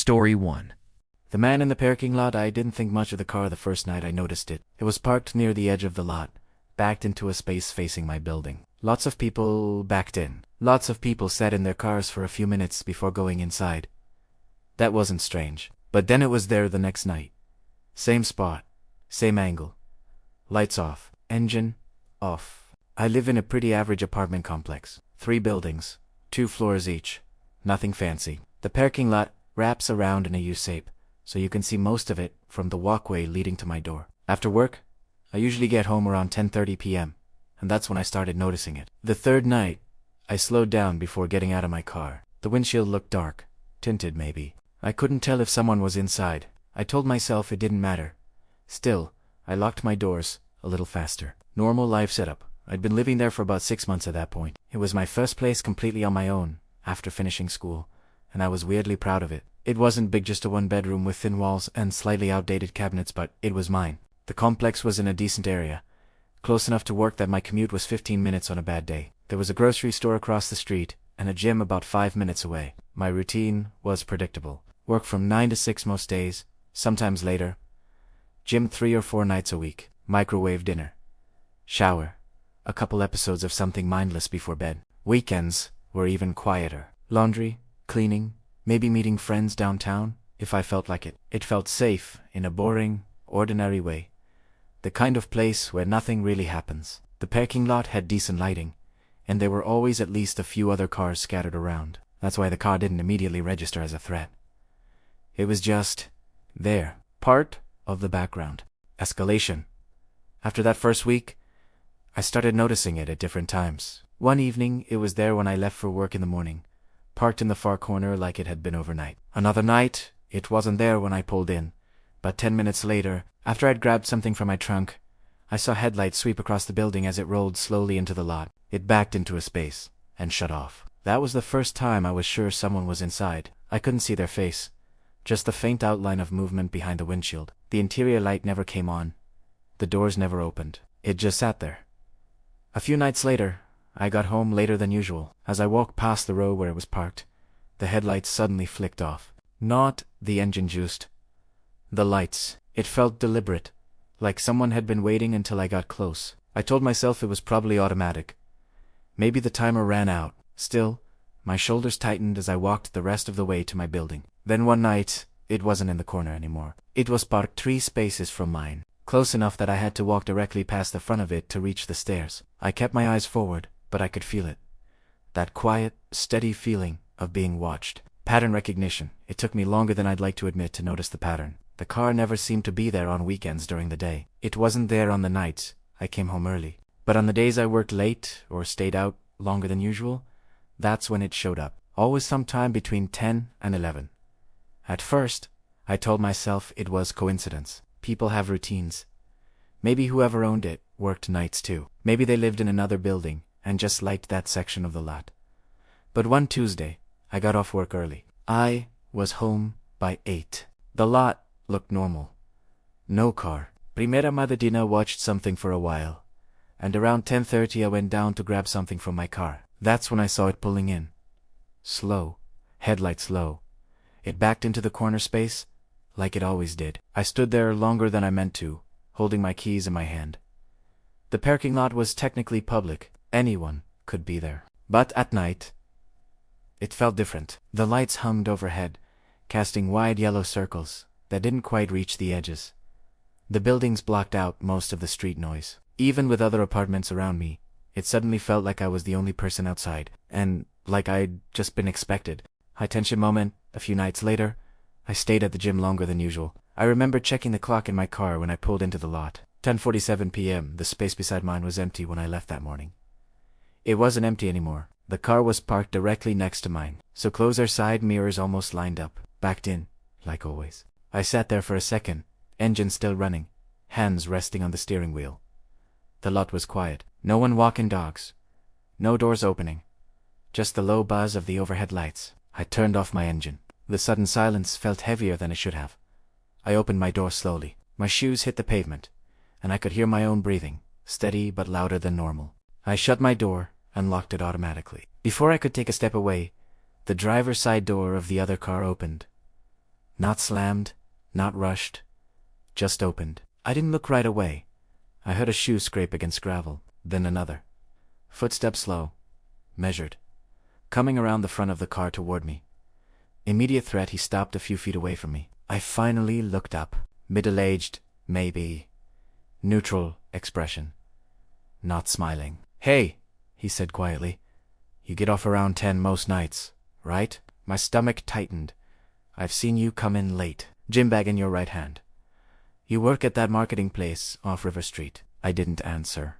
Story 1. The man in the parking lot. I didn't think much of the car the first night I noticed it. It was parked near the edge of the lot, backed into a space facing my building. Lots of people backed in. Lots of people sat in their cars for a few minutes before going inside. That wasn't strange. But then it was there the next night. Same spot, same angle. Lights off, engine off. I live in a pretty average apartment complex. 3 buildings, 2 floors each. Nothing fancy. The parking lot wraps around in a U-shape, so you can see most of it from the walkway leading to my door. After work, I usually get home around 10:30 p.m., and that's when I started noticing it. The third night, I slowed down before getting out of my car. The windshield looked dark, tinted maybe. I couldn't tell if someone was inside. I told myself it didn't matter. Still, I locked my doors a little faster. Normal life setup. I'd been living there for about 6 months at that point. It was my first place completely on my own, after finishing school, and I was weirdly proud of it. It wasn't big, just a 1-bedroom with thin walls and slightly outdated cabinets, but it was mine. The complex was in a decent area, close enough to work that my commute was 15 minutes on a bad day. There was a grocery store across the street and a gym about 5 minutes away. My routine was predictable. Work from 9 to 6 most days, sometimes later. Gym 3 or 4 nights a week. Microwave dinner. Shower. A couple episodes of something mindless before bed. Weekends were even quieter. Laundry, cleaning, maybe meeting friends downtown, if I felt like it. It felt safe in a boring, ordinary way. The kind of place where nothing really happens. The parking lot had decent lighting, and there were always at least a few other cars scattered around. That's why the car didn't immediately register as a threat. It was just there, part of the background. Escalation. After that first week, I started noticing it at different times. One evening, it was there when I left for work in the morning, parked in the far corner like it had been overnight. Another night, it wasn't there when I pulled in, but 10 minutes later, after I'd grabbed something from my trunk, I saw headlights sweep across the building as it rolled slowly into the lot. It backed into a space and shut off. That was the first time I was sure someone was inside. I couldn't see their face, just the faint outline of movement behind the windshield. The interior light never came on. The doors never opened. It just sat there. A few nights later, I got home later than usual. As I walked past the row where it was parked, the headlights suddenly flicked off. Not the engine juiced. The lights. It felt deliberate, like someone had been waiting until I got close. I told myself it was probably automatic. Maybe the timer ran out. Still, my shoulders tightened as I walked the rest of the way to my building. Then one night, it wasn't in the corner anymore. It was parked 3 spaces from mine, close enough that I had to walk directly past the front of it to reach the stairs. I kept my eyes forward, but I could feel it. That quiet, steady feeling of being watched. Pattern recognition. It took me longer than I'd like to admit to notice the pattern. The car never seemed to be there on weekends during the day. It wasn't there on the nights I came home early. But on the days I worked late or stayed out longer than usual, that's when it showed up. Always sometime between 10 and 11. At first, I told myself it was coincidence. People have routines. Maybe whoever owned it worked nights too. Maybe they lived in another building and just liked that section of the lot. But one Tuesday, I got off work early. I was home by 8. The lot looked normal. No car. Primera Madadina watched something for a while, and around 10:30 I went down to grab something from my car. That's when I saw it pulling in. Slow. Headlights low. It backed into the corner space, like it always did. I stood there longer than I meant to, holding my keys in my hand. The parking lot was technically public. Anyone could be there. But at night, it felt different. The lights hummed overhead, casting wide yellow circles that didn't quite reach the edges. The buildings blocked out most of the street noise. Even with other apartments around me, it suddenly felt like I was the only person outside, and like I'd just been expected. High tension moment. A few nights later, I stayed at the gym longer than usual. I remember checking the clock in my car when I pulled into the lot. 10:47 p.m. The space beside mine was empty when I left that morning. It wasn't empty anymore. The car was parked directly next to mine, so closer side mirrors almost lined up, backed in, like always. I sat there for a second, engine still running, hands resting on the steering wheel. The lot was quiet. No one walking dogs. No doors opening. Just the low buzz of the overhead lights. I turned off my engine. The sudden silence felt heavier than it should have. I opened my door slowly. My shoes hit the pavement, and I could hear my own breathing, steady but louder than normal. I shut my door and locked it automatically. Before I could take a step away, the driver's side door of the other car opened. Not slammed, not rushed, just opened. I didn't look right away. I heard a shoe scrape against gravel, then another. Footsteps slow, measured, coming around the front of the car toward me. Immediate threat, he stopped a few feet away from me. I finally looked up. Middle-aged, maybe. Neutral expression. Not smiling. "Hey," he said quietly. "You get off around 10 most nights, right?" My stomach tightened. "I've seen you come in late. Gym bag in your right hand. You work at that marketing place off River Street." I didn't answer.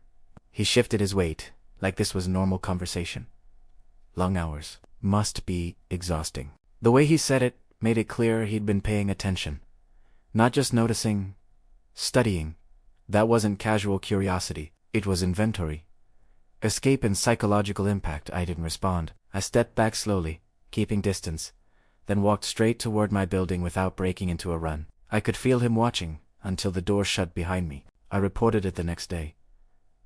He shifted his weight, like this was normal conversation. Long hours. Must be exhausting. The way he said it made it clear he'd been paying attention. Not just noticing, studying. That wasn't casual curiosity, it was inventory. Escape and psychological impact. I didn't respond. I stepped back slowly, keeping distance, then walked straight toward my building without breaking into a run. I could feel him watching until the door shut behind me. I reported it the next day.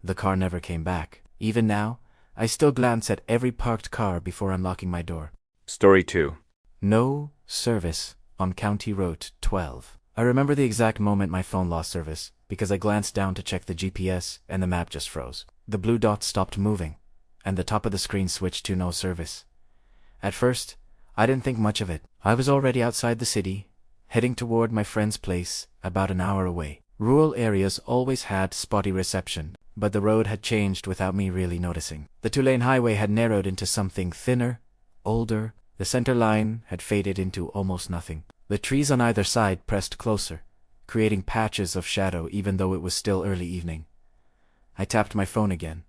The car never came back. Even now, I still glance at every parked car before unlocking my door. Story 2. No service on County Road 12. I remember the exact moment my phone lost service, because I glanced down to check the GPS and the map just froze. The blue dot stopped moving, and the top of the screen switched to no service. At first, I didn't think much of it. I was already outside the city, heading toward my friend's place about an hour away. Rural areas always had spotty reception, but the road had changed without me really noticing. The two-lane highway had narrowed into something thinner, older. The center line had faded into almost nothing. The trees on either side pressed closer, creating patches of shadow even though it was still early evening. I tapped my phone again.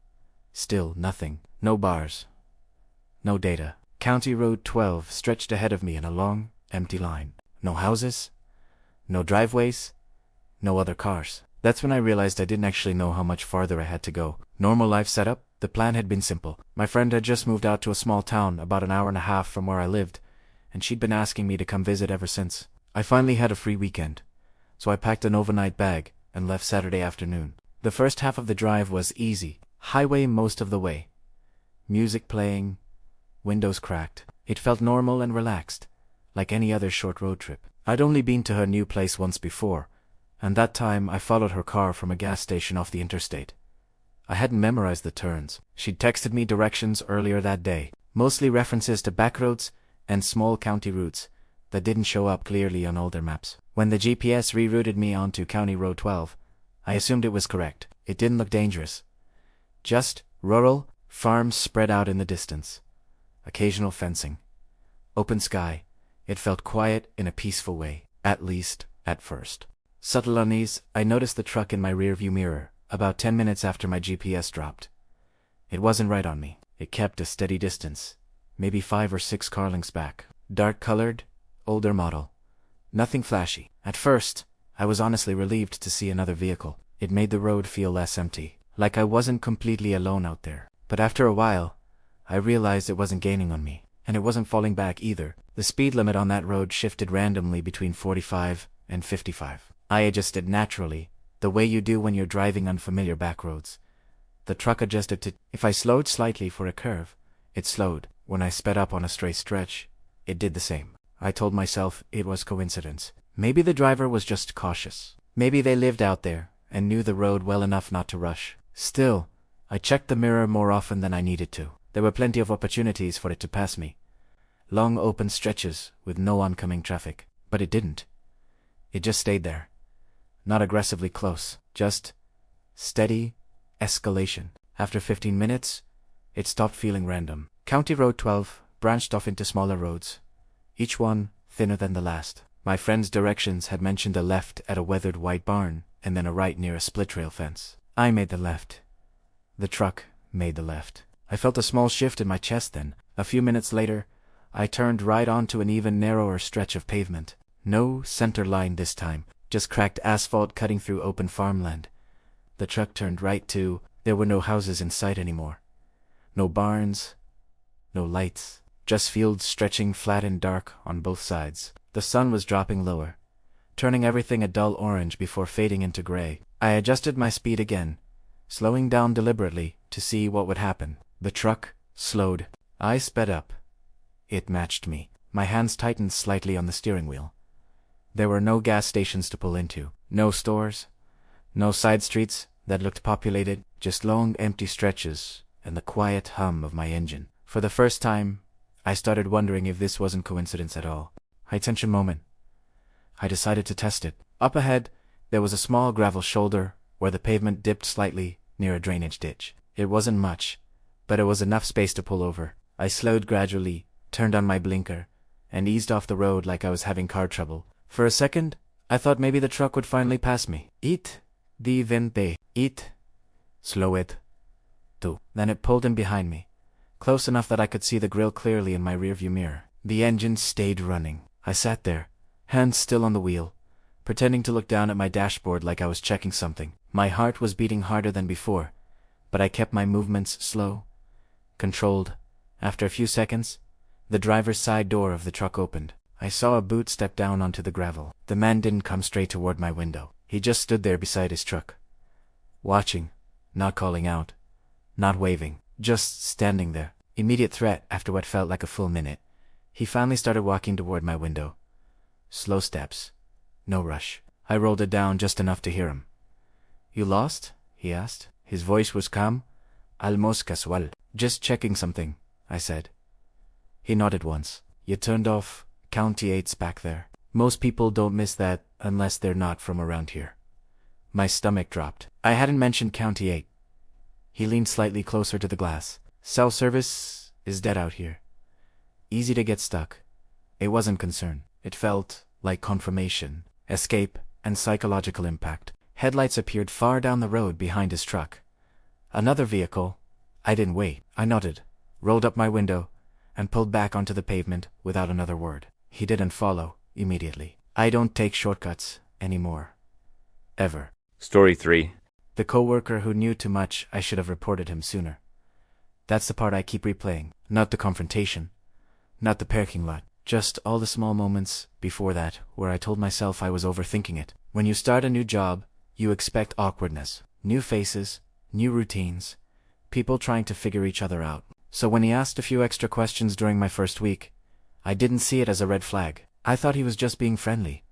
Still nothing. No bars. No data. County Road 12 stretched ahead of me in a long, empty line. No houses. No driveways. No other cars. That's when I realized I didn't actually know how much farther I had to go. Normal life setup. The plan had been simple. My friend had just moved out to a small town about an hour and a half from where I lived, and she'd been asking me to come visit ever since. I finally had a free weekend, so I packed an overnight bag and left Saturday afternoon. The first half of the drive was easy. Highway most of the way. Music playing, windows cracked. It felt normal and relaxed, like any other short road trip. I'd only been to her new place once before, and that time I followed her car from a gas station off the interstate. I hadn't memorized the turns. She'd texted me directions earlier that day, mostly references to backroads and small county routes that didn't show up clearly on older maps. When the GPS rerouted me onto County Road 12, I assumed it was correct. It didn't look dangerous. Just rural, farms spread out in the distance. Occasional fencing. Open sky. It felt quiet in a peaceful way, at least at first. Subtle unease. I noticed the truck in my rearview mirror about 10 minutes after my GPS dropped. It wasn't right on me. It kept a steady distance, maybe 5 or 6 car lengths back. Dark-colored, older model. Nothing flashy. At first, I was honestly relieved to see another vehicle. It made the road feel less empty, like I wasn't completely alone out there. But after a while, I realized it wasn't gaining on me, and it wasn't falling back either. The speed limit on that road shifted randomly between 45 and 55. I adjusted naturally, the way you do when you're driving unfamiliar back roads. The truck adjusted to. If I slowed slightly for a curve, it slowed. When I sped up on a straight stretch, it did the same. I told myself it was coincidence. Maybe the driver was just cautious. Maybe they lived out there and knew the road well enough not to rush. Still, I checked the mirror more often than I needed to. There were plenty of opportunities for it to pass me. Long open stretches with no oncoming traffic. But it didn't. It just stayed there. Not aggressively close, just steady escalation. After 15 minutes, it stopped feeling random. County Road 12 branched off into smaller roads, each one thinner than the last. My friend's directions had mentioned a left at a weathered white barn and then a right near a split-rail fence. I made the left. The truck made the left. I felt a small shift in my chest then. A few minutes later, I turned right onto an even narrower stretch of pavement. No center line this time. Just cracked asphalt cutting through open farmland. The truck turned right too. There were no houses in sight anymore. No barns, no lights. Just fields stretching flat and dark on both sides. The sun was dropping lower, turning everything a dull orange before fading into gray. I adjusted my speed again, slowing down deliberately to see what would happen. The truck slowed. I sped up. It matched me. My hands tightened slightly on the steering wheel. There were no gas stations to pull into, no stores, no side streets that looked populated, just long empty stretches and the quiet hum of my engine. For the first time, I started wondering if this wasn't coincidence at all. High tension moment. I decided to test it. Up ahead, there was a small gravel shoulder where the pavement dipped slightly near a drainage ditch. It wasn't much, but it was enough space to pull over. I slowed gradually, turned on my blinker, and eased off the road like I was having car trouble. For a second, I thought maybe the truck would finally pass me. It, di vente, it, slow it, too. Then it pulled in behind me, close enough that I could see the grill clearly in my rearview mirror. The engine stayed running. I sat there, hands still on the wheel, pretending to look down at my dashboard like I was checking something. My heart was beating harder than before, but I kept my movements slow, controlled. After a few seconds, the driver's side door of the truck opened. I saw a boot step down onto the gravel. The man didn't come straight toward my window. He just stood there beside his truck, watching, not calling out, not waving, just standing there. Immediate threat after what felt like a full minute. He finally started walking toward my window. Slow steps, no rush. I rolled it down just enough to hear him. "You lost?" he asked. His voice was calm, almost casual. "Just checking something," I said. He nodded once. "You turned off County 8's back there. Most people don't miss that unless they're not from around here." My stomach dropped. I hadn't mentioned County 8. He leaned slightly closer to the glass. "Cell service is dead out here. Easy to get stuck." It wasn't concern. It felt like confirmation, escape, and psychological impact. Headlights appeared far down the road behind his truck. Another vehicle. I didn't wait. I nodded, rolled up my window, and pulled back onto the pavement without another word. He didn't follow immediately. I don't take shortcuts anymore. Ever. Story 3. The coworker who knew too much, I should have reported him sooner. That's the part I keep replaying. Not the confrontation. Not the parking lot. Just all the small moments before that where I told myself I was overthinking it. When you start a new job, you expect awkwardness. New faces, new routines, people trying to figure each other out. So when he asked a few extra questions during my first week, I didn't see it as a red flag. I thought he was just being friendly.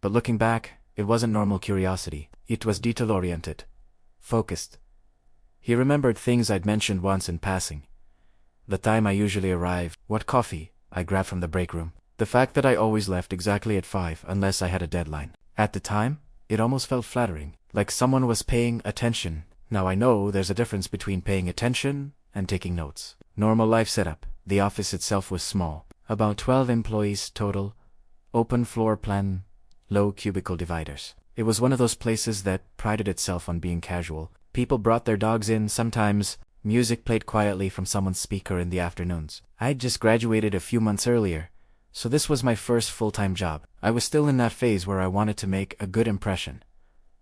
But looking back, it wasn't normal curiosity. It was detail-oriented, focused. He remembered things I'd mentioned once in passing. The time I usually arrived, what coffee I grabbed from the break room, the fact that I always left exactly at 5 unless I had a deadline. At the time, it almost felt flattering, like someone was paying attention. Now I know there's a difference between paying attention and taking notes. Normal life setup. The office itself was small, about 12 employees total, open floor plan, low cubicle dividers. It was one of those places that prided itself on being casual. People brought their dogs in sometimes. Music played quietly from someone's speaker in the afternoons. I'd just graduated a few months earlier, so this was my first full-time job. I was still in that phase where I wanted to make a good impression.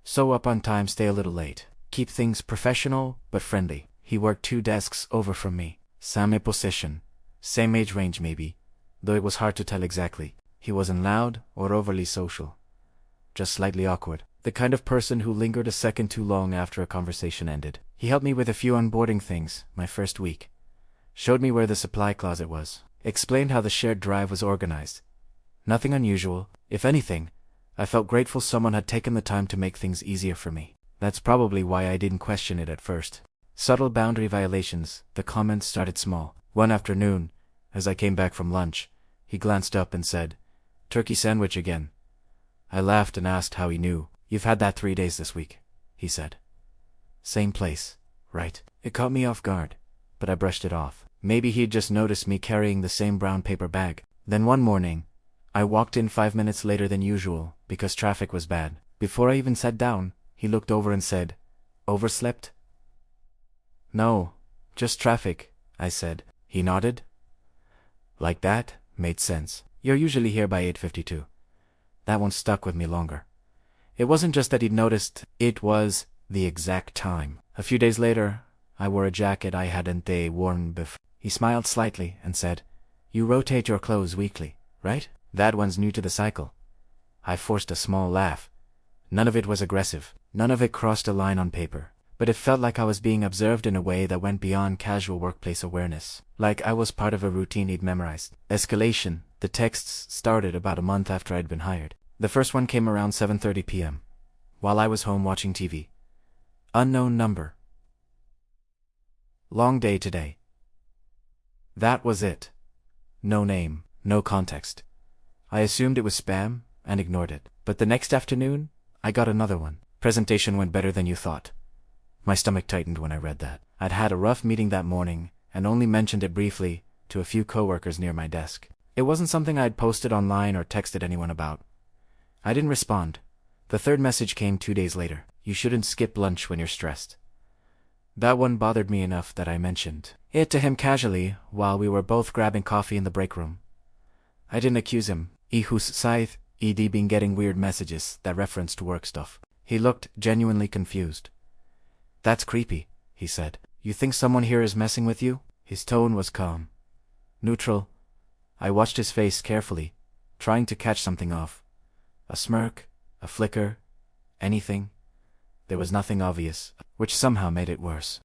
So up on time, stay a little late. Keep things professional but friendly. He worked 2 desks over from me. Same position, same age range maybe, though it was hard to tell exactly. He wasn't loud or overly social, just slightly awkward. The kind of person who lingered a second too long after a conversation ended. He helped me with a few onboarding things my first week. Showed me where the supply closet was. Explained how the shared drive was organized. Nothing unusual. If anything, I felt grateful someone had taken the time to make things easier for me. That's probably why I didn't question it at first. Subtle boundary violations. The comments started small. One afternoon, as I came back from lunch, he glanced up and said, "Turkey sandwich again." I laughed and asked how he knew. "You've had that 3 days this week," he said. Same place, right? It caught me off guard, but I brushed it off. Maybe he'd just noticed me carrying the same brown paper bag. Then one morning, I walked in 5 minutes later than usual because traffic was bad. Before I even sat down, he looked over and said, "Overslept?" "No, just traffic," I said. He nodded. Like that, made sense. "You're usually here by 8:52. That one stuck with me longer. It wasn't just that he'd noticed, it was the exact time. A few days later, I wore a jacket I hadn't worn before. He smiled slightly and said, "You rotate your clothes weekly, right?" "That one's new to the cycle." I forced a small laugh. None of it was aggressive. None of it crossed a line on paper. But it felt like I was being observed in a way that went beyond casual workplace awareness. Like I was part of a routine he'd memorized. Escalation. The texts started about a month after I'd been hired. The first one came around 7:30 p.m. while I was home watching TV. Unknown number. Long day today. That was it. No name, no context. I assumed it was spam and ignored it. But the next afternoon, I got another one. Presentation went better than you thought. My stomach tightened when I read that. I'd had a rough meeting that morning and only mentioned it briefly to a few coworkers near my desk. It wasn't something I'd posted online or texted anyone about. I didn't respond. The third message came 2 days later. You shouldn't skip lunch when you're stressed. That one bothered me enough that I mentioned it to him casually while we were both grabbing coffee in the break room. I didn't accuse him. Who's scythe, been getting weird messages that referenced work stuff. He looked genuinely confused. That's creepy, he said. You think someone here is messing with you? His tone was calm. Neutral. I watched his face carefully, trying to catch something off. A smirk, a flicker, anything. There was nothing obvious, which somehow made it worse.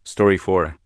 Story 4.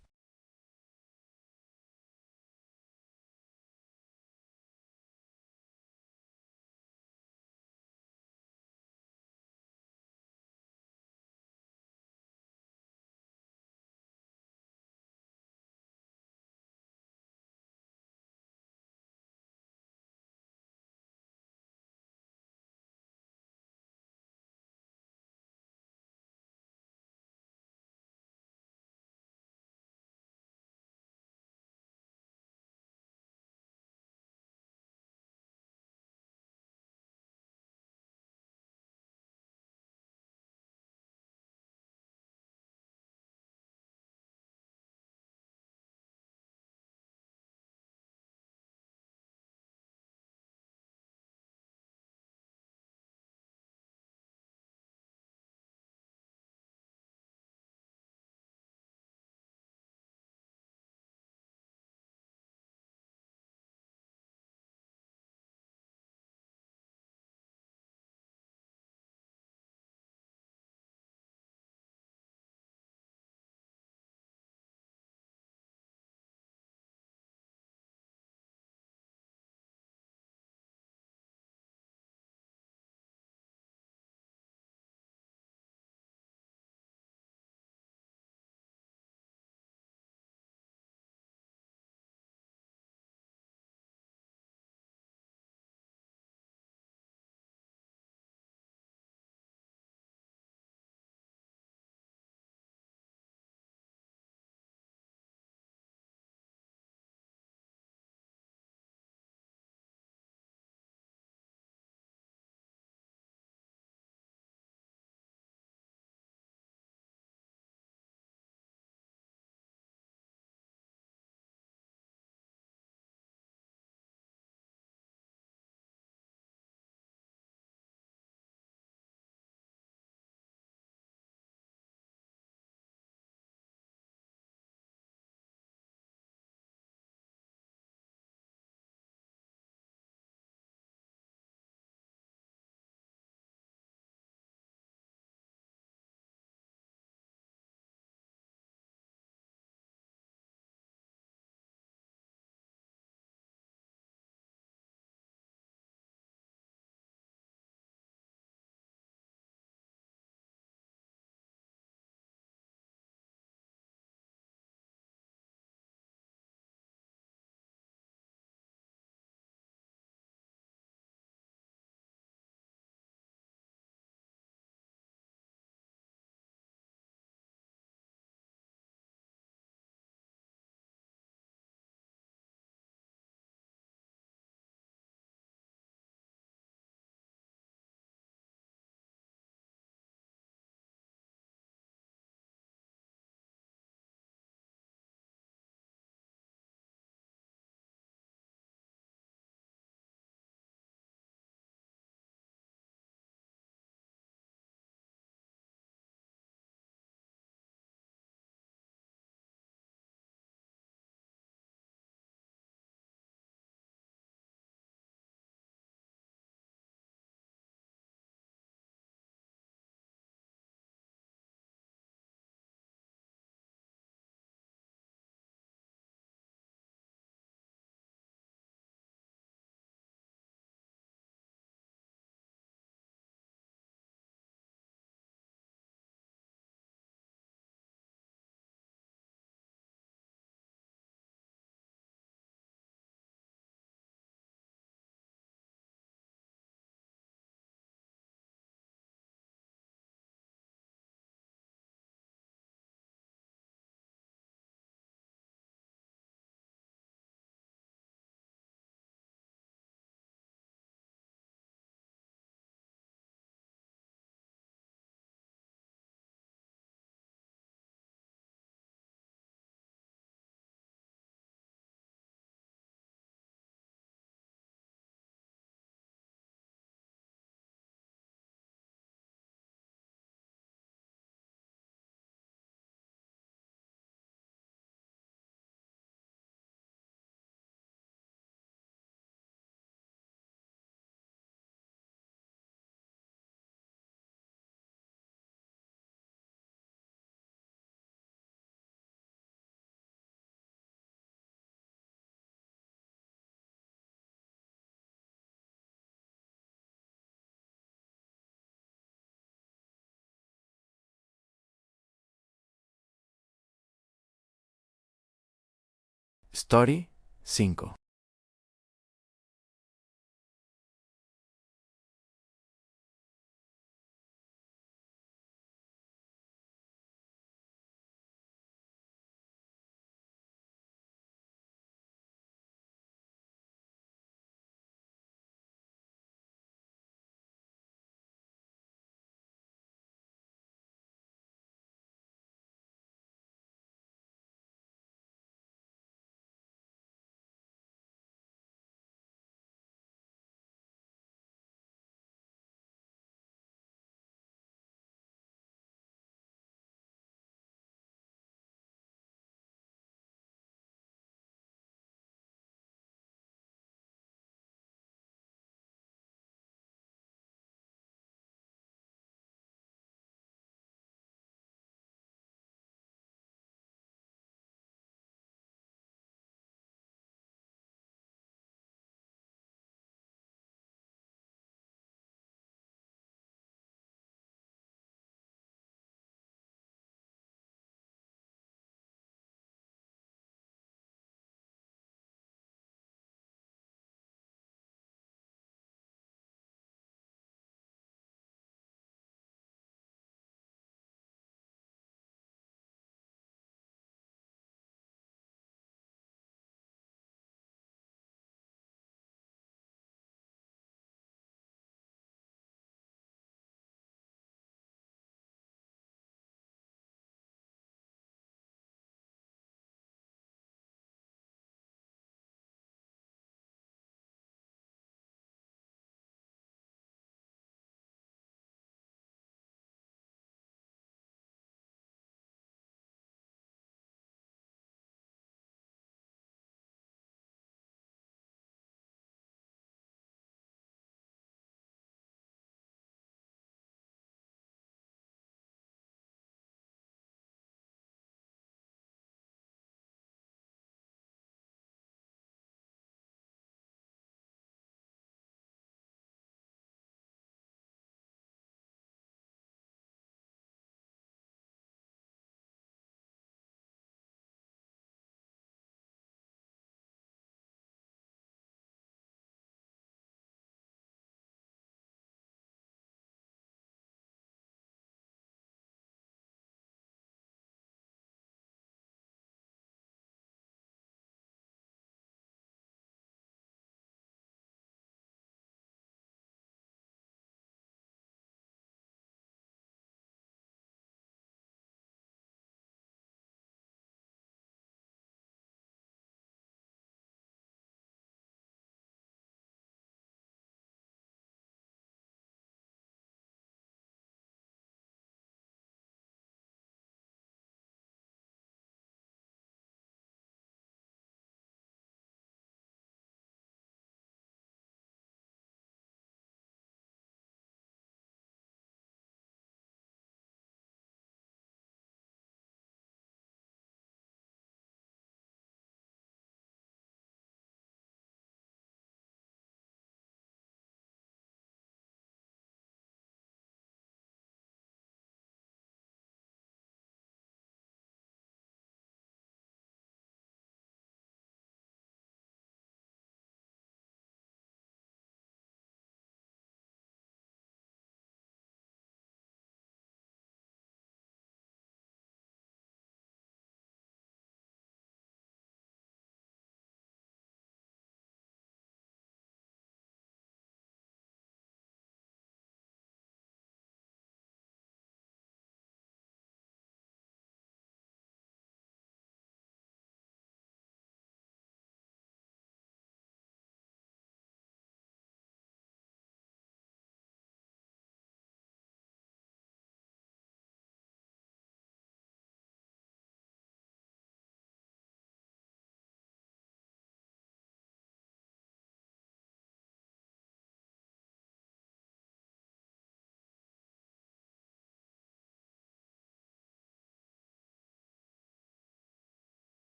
Story 5.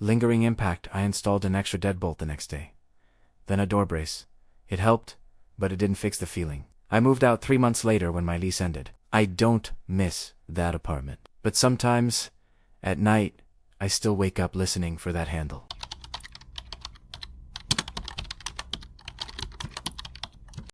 Lingering impact. I installed an extra deadbolt the next day. Then a door brace. It helped, but it didn't fix the feeling. I moved out 3 months later when my lease ended. I don't miss that apartment. But sometimes, at night, I still wake up listening for that handle.